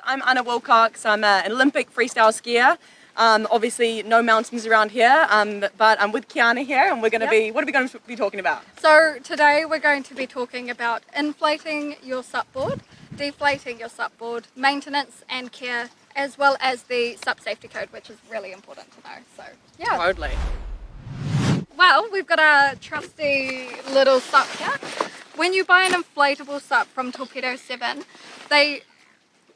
I'm Anna Willcox. I'm an Olympic freestyle skier. Obviously no mountains around here, but I'm with Kiana here and we're going to be, what are we going to be talking about? So today we're going to be talking about inflating your SUP board, deflating your SUP board, maintenance and care, as well as the SUP Safety Code, which is really important to know. So yeah. Totally. Well, we've got a trusty little SUP here. When you buy an inflatable SUP from Torpedo7, they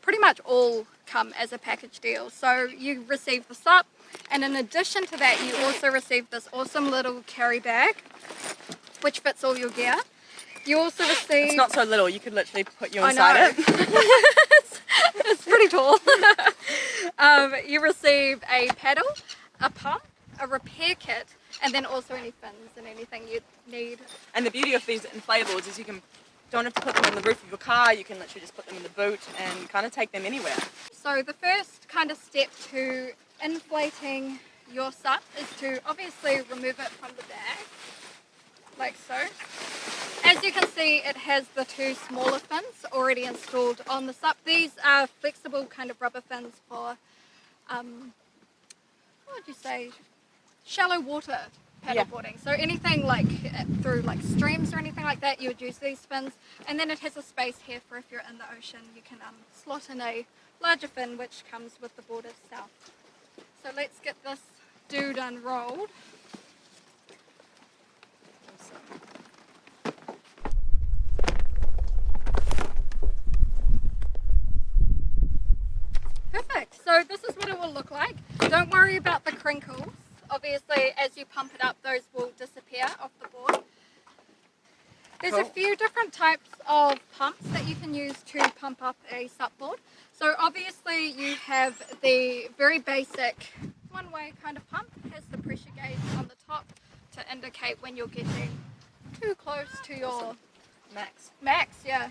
pretty much all come as a package deal. So you receive the SUP, and in addition to that you also receive this awesome little carry bag which fits all your gear. You also receive... It's not so little, you could literally put you inside it. It's pretty tall. You receive a paddle, a pump, a repair kit, and then also any fins and anything you need. And the beauty of these inflatables is you don't have to put them on the roof of your car, you can literally just put them in the boot and kind of take them anywhere. So the first kind of step to inflating your SUP is to obviously remove it from the bag, like so. As you can see, it has the two smaller fins already installed on the SUP. These are flexible kind of rubber fins for, what would you say, shallow water paddleboarding. So anything like through like streams or anything like that, you would use these fins. And then it has a space here for if you're in the ocean, you can slot in a larger fin which comes with the board itself. So let's get this dude unrolled. Perfect. So this is what it will look like. Don't worry about the crinkles. Obviously, as you pump it up, those will disappear off the board. There's a few different types of pumps that you can use to pump up a SUP board. So obviously you have the very basic one-way kind of pump. It has the pressure gauge on the top to indicate when you're getting too close to your max, yeah.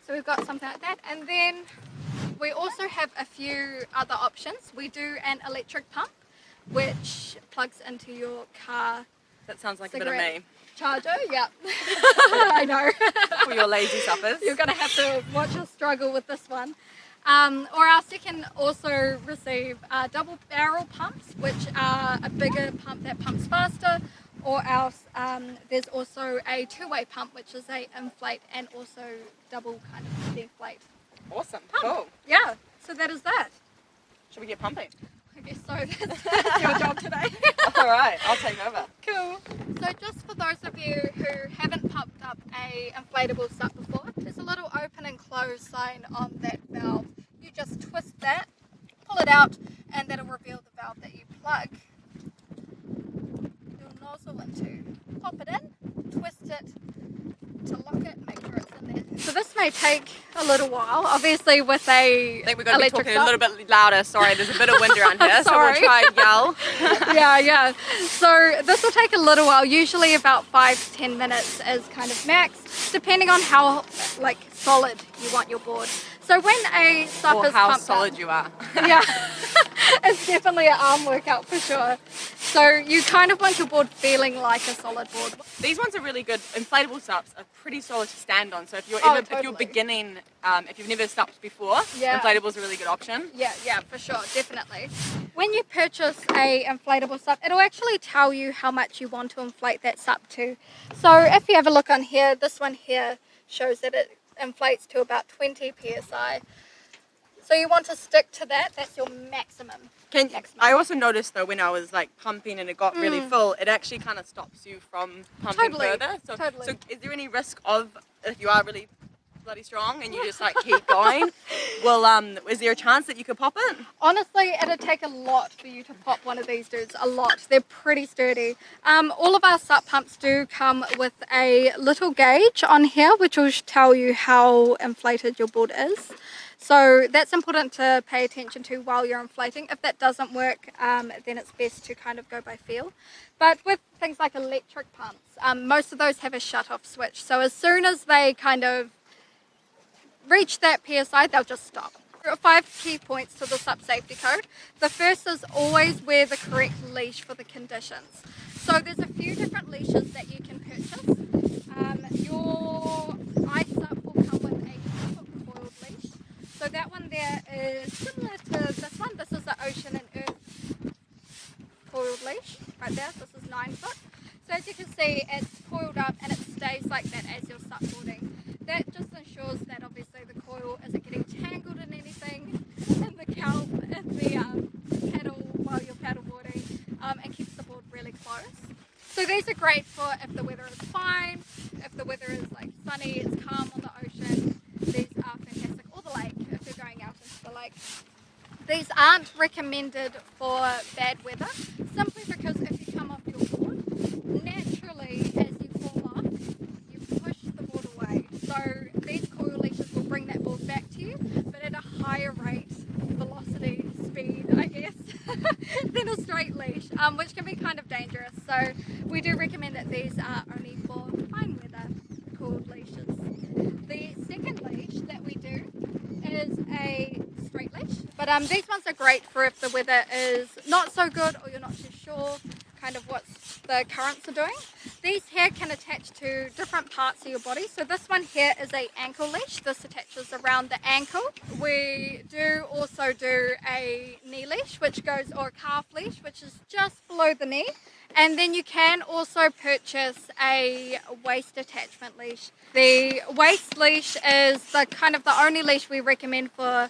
So we've got something like that. And then we also have a few other options. We do an electric pump, which plugs into your car. That sounds like a bit of me. Charger, yeah. I know. For your lazy suppers. You're going to have to watch us struggle with this one. Or else you can also receive double barrel pumps, which are a bigger pump that pumps faster. Or else there's also a two-way pump, which is a inflate and also double kind of deflate. Awesome, pump. Cool. Yeah, so that is that. Should we get pumping? I guess so. That's your job today. Alright, I'll take over. Cool. So just for those of you who haven't pumped up a inflatable SUP before, there's a little open and close sign on that valve. You just twist that, pull it out, and that'll reveal the valve that you plug your nozzle into. Pop it in, twist it to lock it, make sure it's in there. So this may take a little while, obviously with a I think we're going to be talking SUP. a little bit louder, sorry, there's a bit of wind around here, so we'll try and yell. Yeah. So this will take a little while, usually about 5 to 10 minutes is kind of max, depending on how like solid you want your board. So when a SUP or is how pumped solid up, you are. Yeah, it's definitely an arm workout for sure. So you kind of want your board feeling like a solid board. These ones are really good. Inflatable SUPs are pretty solid to stand on. So if you're if you're beginning, if you've never SUPed before, inflatables are a really good option. Yeah, for sure, definitely. When you purchase a inflatable SUP, it'll actually tell you how much you want to inflate that SUP to. So if you have a look on here, this one here shows that it inflates to about 20 psi. So you want to stick to that. That's your maximum. I also noticed though when I was like pumping and it got really full, it actually kind of stops you from pumping further. So is there any risk of, if you are really bloody strong and you just like keep going, is there a chance that you could pop it? Honestly, it'd take a lot for you to pop one of these dudes, a lot. They're pretty sturdy. All of our SUP pumps do come with a little gauge on here which will tell you how inflated your board is. So that's important to pay attention to while you're inflating. If that doesn't work, then it's best to kind of go by feel. But with things like electric pumps, most of those have a shut-off switch. So as soon as they kind of reach that PSI, they'll just stop. There are 5 key points to the SUP Safety Code. The first is always wear the correct leash for the conditions. So there's a few different leashes that you can purchase. Your iSUP will come with a 2-foot coiled leash. So that one there is similar to this one. This is the Ocean and Earth coiled leash right there. This is 9 foot. So as you can see, it's coiled up and it stays like that as you're SUP boarding. That just ensures that obviously the coil isn't getting tangled in anything in the kelp, in the paddle while you're paddle boarding, and keeps the board really close. So these are great for if the weather is fine, if the weather is like sunny, it's calm on the ocean. These are fantastic. Or the lake, if you're going out into the lake. These aren't recommended for bad weather, simply because if you come off your board, naturally as you fall off, you push the board away. So these coil leashes will bring that board back to you, but at a higher rate, velocity, speed, I guess, than a straight leash, which can be kind of dangerous. So we do recommend that these are only for fine weather coiled leashes. The second leash that we do is a straight leash, but these ones are great for if the weather is not so good or you're not too sure kind of what the currents are doing. These here can attach to different parts of your body. So this one here is a ankle leash. This attaches around the ankle. We do also do a knee leash, which goes, or a calf leash, which is just below the knee. And then you can also purchase a waist attachment leash. The waist leash is the kind of the only leash we recommend for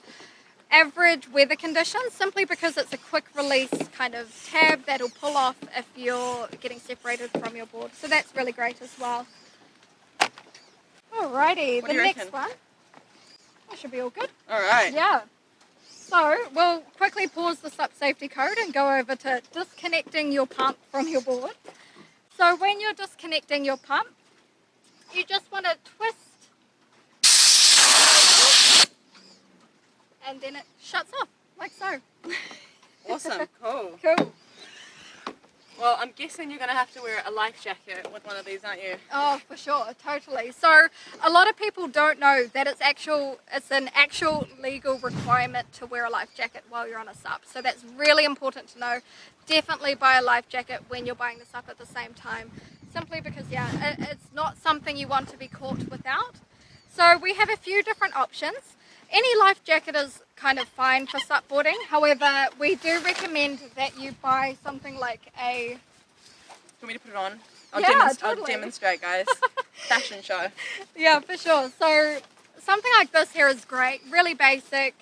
average weather conditions, simply because it's a quick release kind of tab that'll pull off if you're getting separated from your board. So that's really great as well. Alrighty, the next one. That should be all good. Alright. Yeah. So we'll quickly pause the SUP Safety Code and go over to disconnecting your pump from your board. So when you're disconnecting your pump, you just want to twist and then it shuts off, like so. Awesome, cool. Cool. Well, I'm guessing you're going to have to wear a life jacket with one of these, aren't you? Oh, for sure, totally. So a lot of people don't know that it's an actual legal requirement to wear a life jacket while you're on a SUP. So that's really important to know. Definitely buy a life jacket when you're buying the SUP at the same time. Simply because, yeah, it's not something you want to be caught without. So we have a few different options. Any life jacket is kind of fine for SUP boarding. However, we do recommend that you buy something like a... Want me to put it on? Totally. I'll demonstrate, guys. Fashion show. Yeah, for sure. So something like this here is great. Really basic,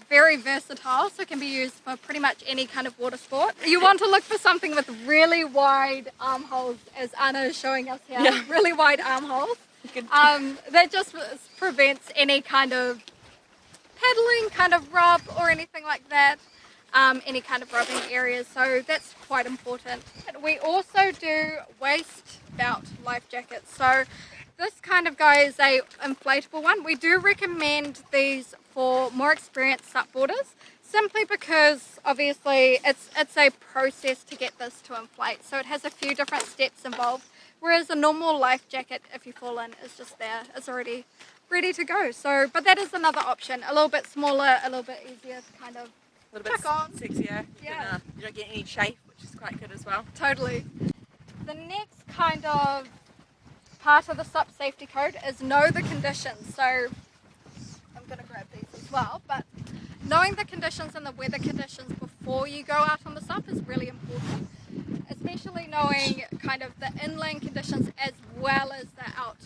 very versatile, so it can be used for pretty much any kind of water sport. You want to look for something with really wide armholes, as Anna is showing us here. Yeah. Really wide armholes. That just prevents any kind of pedaling kind of rub or anything like that, any kind of rubbing areas, so that's quite important. We also do waist belt life jackets. So this kind of guy is a inflatable one. We do recommend these for more experienced SUP boarders, simply because obviously it's a process to get this to inflate, so it has a few different steps involved. Whereas a normal life jacket, if you fall in, is just there. It's already ready to go. So, but that is another option. A little bit smaller, a little bit easier to kind of a little bit on. sexier. Yeah. You don't get any chafe, which is quite good as well. Totally. The next kind of part of the SUP Safety Code is know the conditions. So I'm going to grab these as well. But knowing the conditions and the weather conditions before you go out on the SUP is really important. Especially knowing kind of the inland conditions as well as the out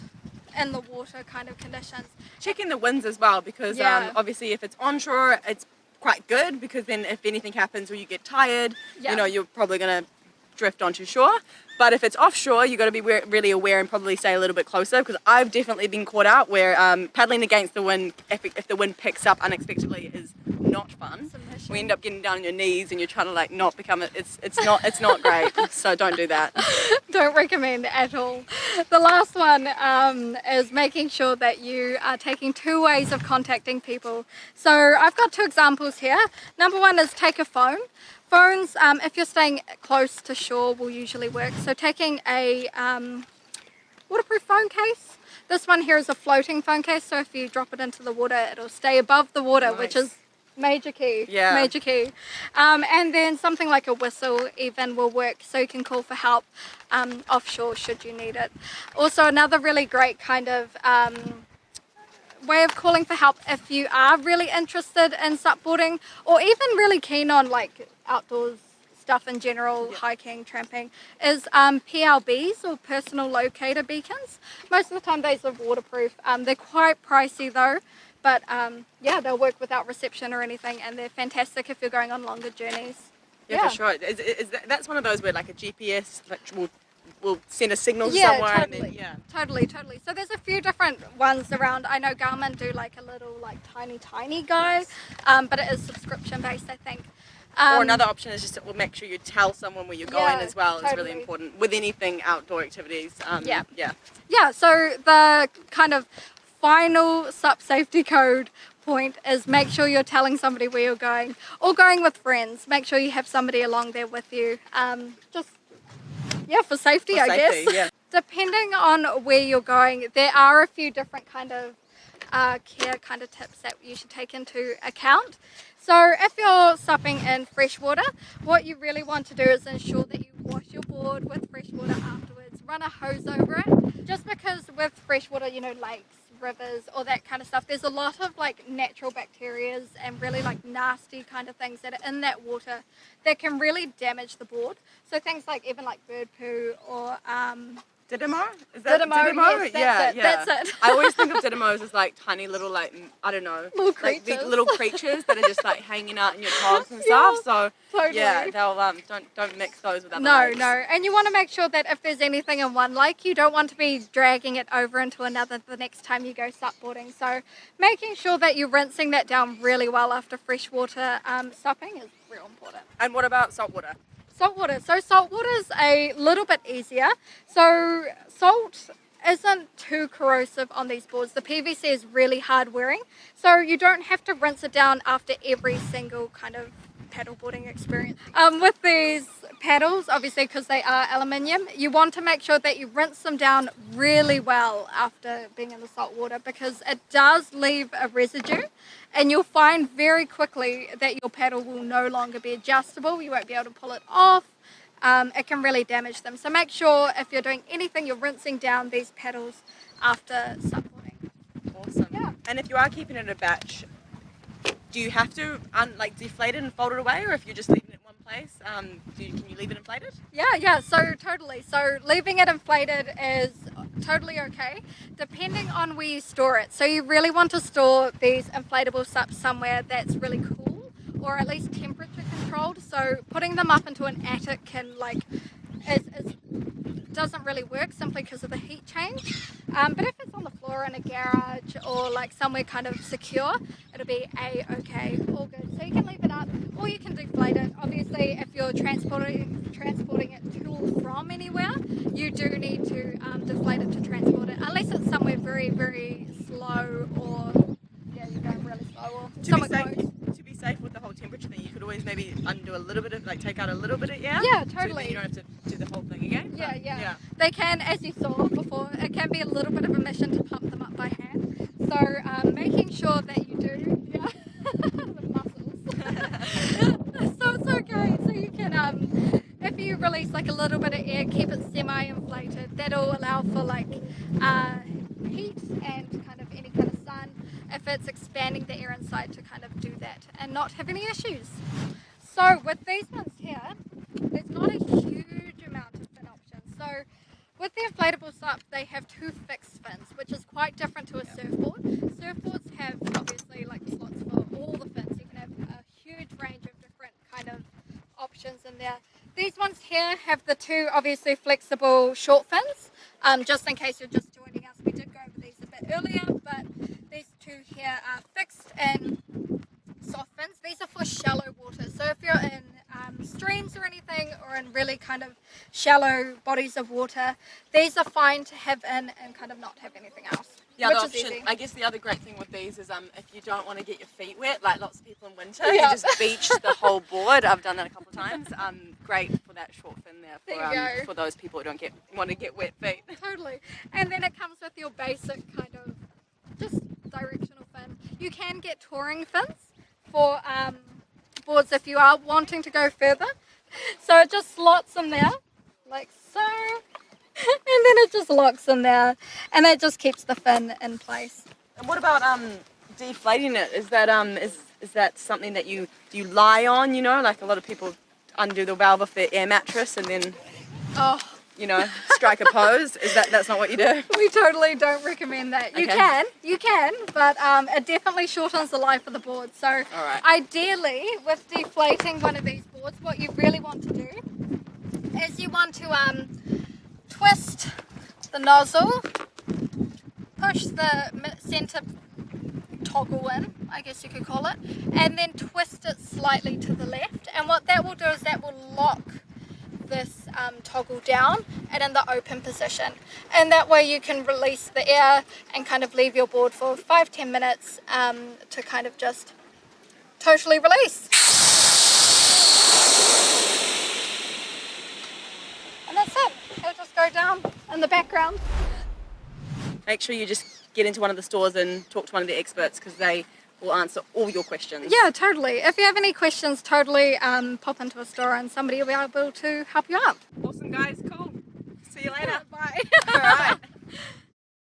in the water kind of conditions. Checking the winds as well, because obviously if it's onshore, it's quite good, because then if anything happens or you get tired, you know, you're probably going to drift onto shore. But if it's offshore, you've got to be really aware and probably stay a little bit closer, because I've definitely been caught out where paddling against the wind, if the wind picks up unexpectedly, is not fun. We end up getting down on your knees and you're trying to like not become it. It's not great. So don't do that. Don't recommend at all. The last one is making sure that you are taking 2 ways of contacting people. So I've got 2 examples here. Number 1 is take a phone. Phones, if you're staying close to shore, will usually work. So taking a waterproof phone case. This one here is a floating phone case, so if you drop it into the water, it'll stay above the water, which is major key. Yeah. Major key. And then something like a whistle even will work, so you can call for help offshore should you need it. Also, another really great kind of way of calling for help if you are really interested in SUP boarding, or even really keen on like outdoors stuff in general, hiking, tramping, is PLBs, or personal locator beacons. Most of the time those are waterproof. They're quite pricey though, but yeah, they'll work without reception or anything, and they're fantastic if you're going on longer journeys. Yeah, for sure. That's one of those where like a GPS will send a signal somewhere. Totally. And then, Totally. So there's a few different ones around. I know Garmin do like a little like tiny guy, but it is subscription based, I think. Or another option is just to make sure you tell someone where you're going as well. It's really important with anything outdoor activities. Yeah, so the kind of final SUP safety code point is make sure you're telling somebody where you're going, or going with friends. Make sure you have somebody along there with you. For safety, I guess. Yeah. Depending on where you're going, there are a few different kind of care kind of tips that you should take into account. So if you're supping in fresh water, what you really want to do is ensure that you wash your board with fresh water afterwards. Run a hose over it, just because with fresh water, you know, lakes, rivers, all that kind of stuff, there's a lot of like natural bacteria and really like nasty kind of things that are in that water that can really damage the board. So things like even like bird poo or Didymo? Is that Didymo? Yes, that's it. I always think of Didymos as like tiny little, like, I don't know, little creatures. Like these little creatures that are just like hanging out in your cogs and stuff. So totally. Yeah, they'll don't mix those with other lakes. No, and you want to make sure that if there's anything in one lake, you don't want to be dragging it over into another the next time you go SUP boarding. So making sure that you're rinsing that down really well after freshwater supping is real important. And what about saltwater? Saltwater. So saltwater is a little bit easier. So salt isn't too corrosive on these boards. The PVC is really hard wearing, so you don't have to rinse it down after every single kind of paddleboarding experience. With these paddles, obviously because they are aluminium, you want to make sure that you rinse them down really well after being in the salt water, because it does leave a residue, and you'll find very quickly that your paddle will no longer be adjustable. You won't be able to pull it off. It can really damage them. So make sure if you're doing anything, you're rinsing down these paddles after SUP boarding. Awesome. Yeah. And if you are keeping it in a batch, do you have to deflate it and fold it away, or if you're just leaving it in one place, can you leave it inflated? Yeah, so totally. So leaving it inflated is totally okay, depending on where you store it. So you really want to store these inflatable SUPs somewhere that's really cool, or at least temperature controlled. So putting them up into an attic can doesn't really work simply because of the heat change. But if it's on the floor in a garage or like somewhere kind of secure, it'll be okay, all good. So you can leave it up, or you can deflate it. Obviously, if you're transporting it to or from anywhere, you do need to deflate it to transport it, unless it's somewhere very, very slow, or you're going really slow, or somewhere close. To be safe with the whole temperature thing, you could always maybe undo a little bit of, take out a little bit of air. Yeah, so totally. you don't have to do the whole thing again. Yeah. They can, as you saw before, it can be a little bit of a mission to pump them up by hand. So making sure that you do, the muscles. So it's okay. So you can, if you release like a little bit of air, keep it semi-inflated. That'll allow for heat and kind of any kind of sun, if it's expanding the air inside, to kind of do that and not have any issues. So with these ones here, there's not a huge amount of fin options. So with the inflatable SUP, they have two fixed fins, which is quite different to a surfboard. Surfboards have obviously slots for all the fins. You can have a huge range of different kind of options in there. These ones here have the two obviously flexible short fins. Just in case you're just joining us, we did go over these a bit earlier, but these two here are fixed and soft fins. These are for shallow water. So if you're in streams or anything, or in really kind of shallow bodies of water, these are fine to have in and kind of not have anything else. The other which is option, easy. I guess the other great thing with these is if you don't want to get your feet wet, like lots of people in winter, you just beach the whole board. I've done that a couple of times. Great for that short fin there for those people who don't want to get wet feet. Totally. And then it comes with your basic kind of just directional fin. You can get touring fins for boards if you are wanting to go further. So it just slots in there like so, and then it just locks in there, and it just keeps the fin in place. And what about deflating it? Is that is that something that you lie on? You know, like a lot of people undo the valve off their air mattress and then you know, strike a pose. That's not what you do? We totally don't recommend that. You can, but it definitely shortens the life of the board. So ideally, with deflating one of these boards, what you really want to do is you want to twist the nozzle, push the center toggle in, I guess you could call it, and then twist it slightly to the left. And what that will do is that will lock this toggle down and in the open position, and that way you can release the air and kind of leave your board for 5-10 minutes to kind of just totally release. And that's it. It'll just go down in the background. Make sure you just get into one of the stores and talk to one of the experts, because they will answer all your questions. Yeah, totally. If you have any questions, totally pop into a store and somebody will be able to help you out. Awesome, guys.